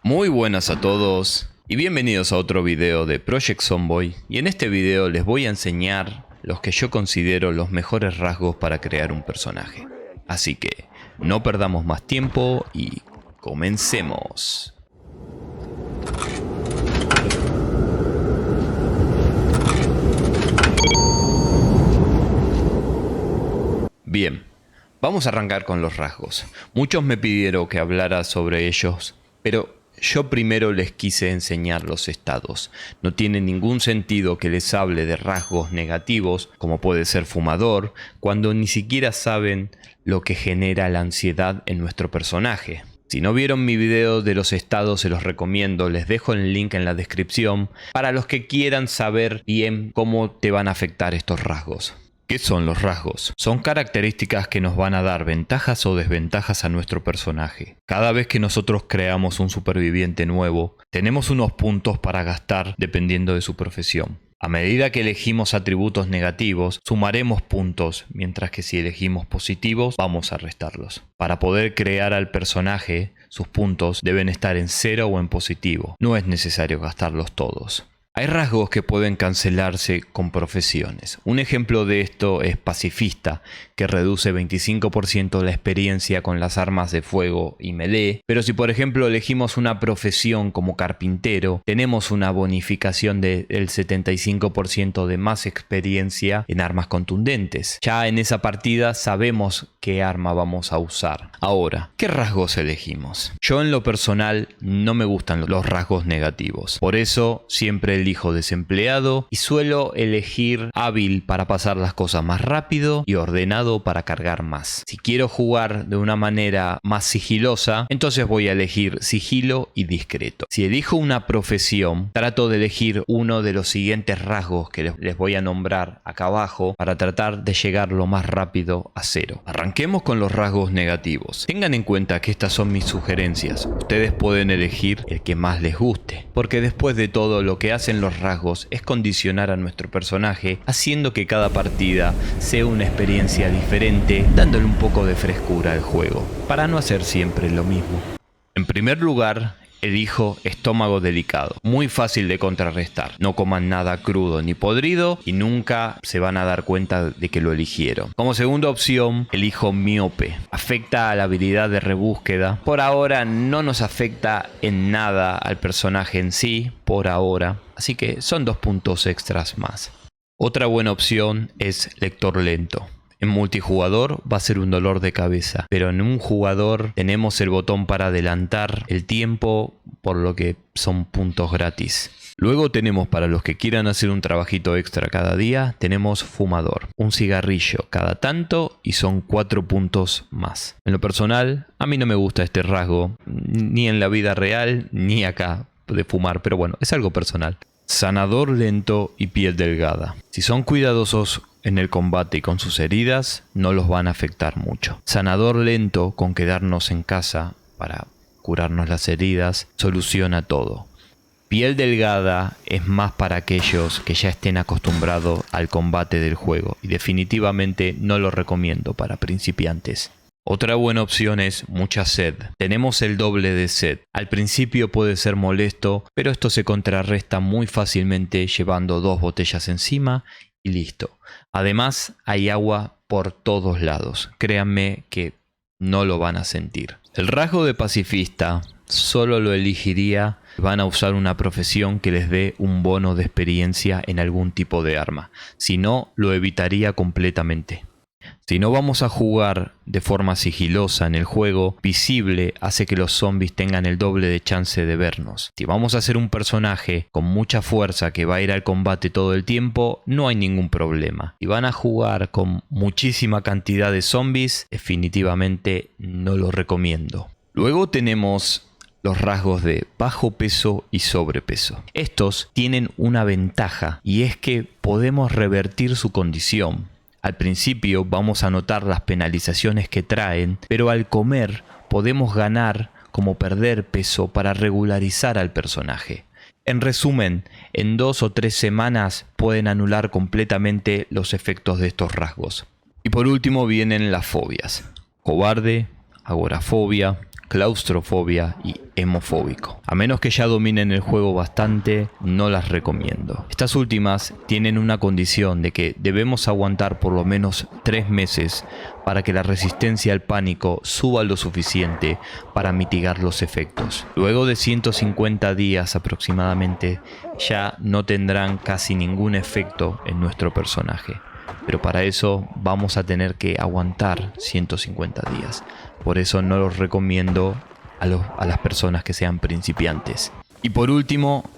Muy buenas a todos y bienvenidos a otro video de Project Zomboid, y en este video les voy a enseñar los que yo considero los mejores rasgos para crear un personaje. Así que no perdamos más tiempo y comencemos. Bien, vamos a arrancar con los rasgos. Muchos me pidieron que hablara sobre ellos, pero yo primero les quise enseñar los estados. No tiene ningún sentido que les hable de rasgos negativos, como puede ser fumador, cuando ni siquiera saben lo que genera la ansiedad en nuestro personaje. Si no vieron mi video de los estados, se los recomiendo, les dejo el link en la descripción para los que quieran saber bien cómo te van a afectar estos rasgos. ¿Qué son los rasgos? Son características que nos van a dar ventajas o desventajas a nuestro personaje. Cada vez que nosotros creamos un superviviente nuevo, tenemos unos puntos para gastar dependiendo de su profesión. A medida que elegimos atributos negativos, sumaremos puntos, mientras que si elegimos positivos, vamos a restarlos. Para poder crear al personaje, sus puntos deben estar en 0 o en positivo. No es necesario gastarlos todos. Hay rasgos que pueden cancelarse con profesiones. Un ejemplo de esto es pacifista, que reduce 25% la experiencia con las armas de fuego y melee. Pero si por ejemplo elegimos una profesión como carpintero, tenemos una bonificación del 75% de más experiencia en armas contundentes. Ya en esa partida sabemos qué arma vamos a usar. Ahora, ¿qué rasgos elegimos? Yo en lo personal no me gustan los rasgos negativos. Por eso siempre elijo desempleado y suelo elegir hábil para pasar las cosas más rápido y ordenado para cargar más. Si quiero jugar de una manera más sigilosa, entonces voy a elegir sigilo y discreto. Si elijo una profesión, trato de elegir uno de los siguientes rasgos que les voy a nombrar acá abajo para tratar de llegar lo más rápido a 0. Arranquemos con los rasgos negativos. Tengan en cuenta que estas son mis sugerencias. Ustedes pueden elegir el que más les guste, porque después de todo lo que hacen los rasgos es condicionar a nuestro personaje, haciendo que cada partida sea una experiencia diferente, dándole un poco de frescura al juego, para no hacer siempre lo mismo. En primer lugar, elijo estómago delicado, muy fácil de contrarrestar. No coman nada crudo ni podrido y nunca se van a dar cuenta de que lo eligieron. Como segunda opción, elijo miope. Afecta a la habilidad de rebúsqueda. Por ahora no nos afecta en nada al personaje en sí, por ahora. Así que son 2 puntos extras más. Otra buena opción es lector lento. En multijugador va a ser un dolor de cabeza, pero en un jugador tenemos el botón para adelantar el tiempo, por lo que son puntos gratis. Luego tenemos, para los que quieran hacer un trabajito extra cada día, tenemos fumador. Un cigarrillo cada tanto y son 4 puntos más. En lo personal, a mí no me gusta este rasgo, ni en la vida real, ni acá de fumar, pero bueno, es algo personal. Sanador lento y piel delgada. Si son cuidadosos en el combate y con sus heridas, no los van a afectar mucho. Sanador lento, con quedarnos en casa para curarnos las heridas, soluciona todo. Piel delgada es más para aquellos que ya estén acostumbrados al combate del juego y definitivamente no lo recomiendo para principiantes. Otra buena opción es mucha sed. Tenemos el doble de sed. Al principio puede ser molesto, pero esto se contrarresta muy fácilmente llevando 2 botellas encima y listo. Además, hay agua por todos lados. Créanme que no lo van a sentir. El rasgo de pacifista solo lo elegiría si van a usar una profesión que les dé un bono de experiencia en algún tipo de arma. Si no, lo evitaría completamente. Si no vamos a jugar de forma sigilosa en el juego, visible hace que los zombies tengan el doble de chance de vernos. Si vamos a hacer un personaje con mucha fuerza que va a ir al combate todo el tiempo, no hay ningún problema. Si van a jugar con muchísima cantidad de zombies, definitivamente no lo recomiendo. Luego tenemos los rasgos de bajo peso y sobrepeso. Estos tienen una ventaja y es que podemos revertir su condición. Al principio vamos a notar las penalizaciones que traen, pero al comer podemos ganar como perder peso para regularizar al personaje. En resumen, en 2 o 3 semanas pueden anular completamente los efectos de estos rasgos. Y por último vienen las fobias. Cobarde, agorafobia, claustrofobia y hemofóbico. A menos que ya dominen el juego bastante, no las recomiendo. Estas últimas tienen una condición de que debemos aguantar por lo menos 3 meses para que la resistencia al pánico suba lo suficiente para mitigar los efectos. Luego de 150 días aproximadamente, ya no tendrán casi ningún efecto en nuestro personaje. Pero para eso vamos a tener que aguantar 150 días. Por eso no los recomiendo a las personas que sean principiantes. Y por último,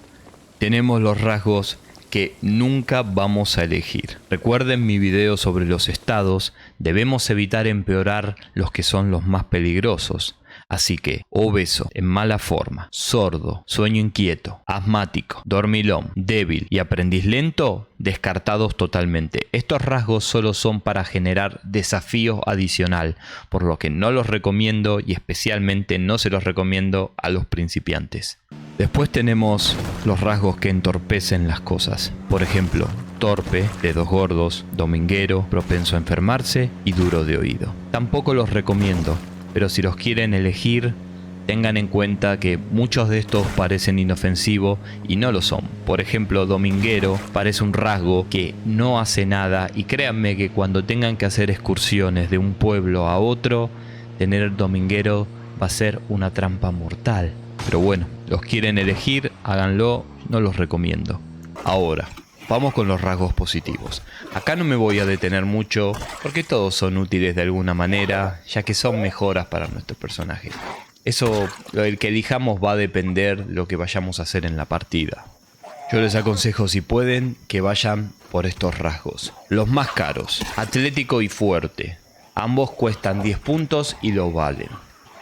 tenemos los rasgos que nunca vamos a elegir. Recuerden mi video sobre los estados, debemos evitar empeorar los que son los más peligrosos. Así que, obeso, en mala forma, sordo, sueño inquieto, asmático, dormilón, débil y aprendiz lento, descartados totalmente. Estos rasgos solo son para generar desafío adicional, por lo que no los recomiendo y especialmente no se los recomiendo a los principiantes. Después tenemos los rasgos que entorpecen las cosas. Por ejemplo, torpe, dedos gordos, dominguero, propenso a enfermarse y duro de oído. Tampoco los recomiendo. Pero si los quieren elegir, tengan en cuenta que muchos de estos parecen inofensivos y no lo son. Por ejemplo, dominguero parece un rasgo que no hace nada y créanme que cuando tengan que hacer excursiones de un pueblo a otro, tener dominguero va a ser una trampa mortal. Pero bueno, los quieren elegir, háganlo, no los recomiendo. Ahora, vamos con los rasgos positivos. Acá no me voy a detener mucho porque todos son útiles de alguna manera, ya que son mejoras para nuestro personaje. Eso, el que elijamos va a depender de lo que vayamos a hacer en la partida. Yo les aconsejo, si pueden, que vayan por estos rasgos. Los más caros, atlético y fuerte. Ambos cuestan 10 puntos y lo valen.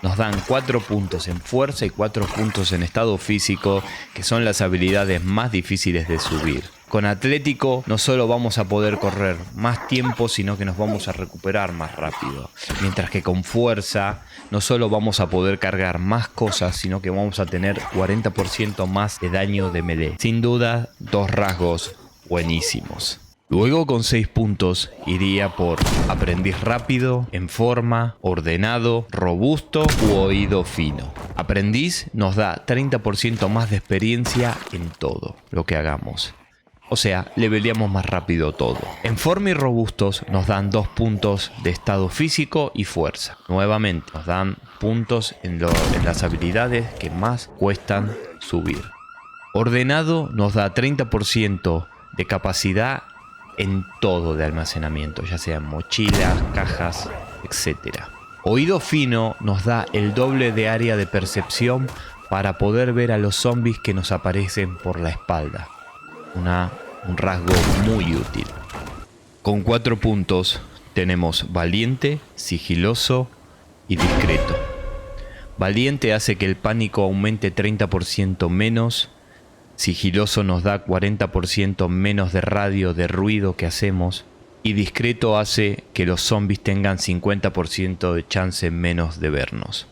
Nos dan 4 puntos en fuerza y 4 puntos en estado físico, que son las habilidades más difíciles de subir. Con atlético no solo vamos a poder correr más tiempo, sino que nos vamos a recuperar más rápido. Mientras que con fuerza no solo vamos a poder cargar más cosas, sino que vamos a tener 40% más de daño de melee. Sin duda, dos rasgos buenísimos. Luego con 6 puntos iría por aprendiz rápido, en forma, ordenado, robusto u oído fino. Aprendiz nos da 30% más de experiencia en todo lo que hagamos. O sea, leveleamos más rápido todo. En forma y robustos nos dan 2 puntos de estado físico y fuerza. Nuevamente nos dan puntos en las habilidades que más cuestan subir. Ordenado nos da 30% de capacidad en todo de almacenamiento, ya sean mochilas, cajas, etc. Oído fino nos da el doble de área de percepción para poder ver a los zombies que nos aparecen por la espalda. Un rasgo muy útil. Con 4 puntos tenemos valiente, sigiloso y discreto. Valiente hace que el pánico aumente 30% menos. Sigiloso nos da 40% menos de radio de ruido que hacemos. Y discreto hace que los zombies tengan 50% de chance menos de vernos.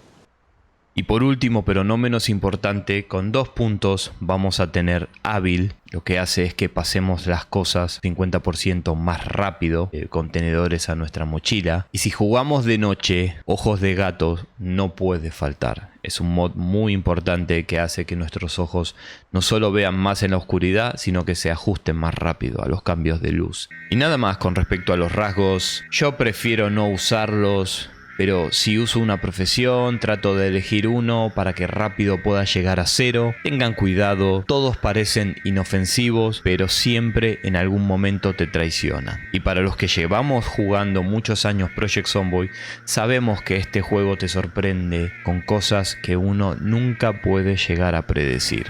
Y por último, pero no menos importante, con 2 puntos vamos a tener hábil. Lo que hace es que pasemos las cosas 50% más rápido, contenedores a nuestra mochila. Y si jugamos de noche, ojos de gato no puede faltar. Es un mod muy importante que hace que nuestros ojos no solo vean más en la oscuridad, sino que se ajusten más rápido a los cambios de luz. Y nada más con respecto a los rasgos, yo prefiero no usarlos. Pero si uso una profesión, trato de elegir uno para que rápido pueda llegar a 0. Tengan cuidado, todos parecen inofensivos, pero siempre en algún momento te traicionan. Y para los que llevamos jugando muchos años Project Zomboid, sabemos que este juego te sorprende con cosas que uno nunca puede llegar a predecir.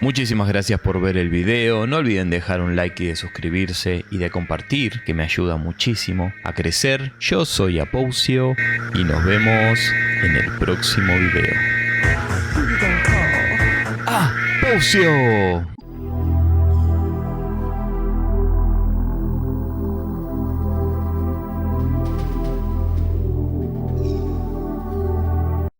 Muchísimas gracias por ver el video, no olviden dejar un like y de suscribirse y de compartir, que me ayuda muchísimo a crecer. Yo soy Apousio y nos vemos en el próximo video. ¡Ah! ¡Apousio!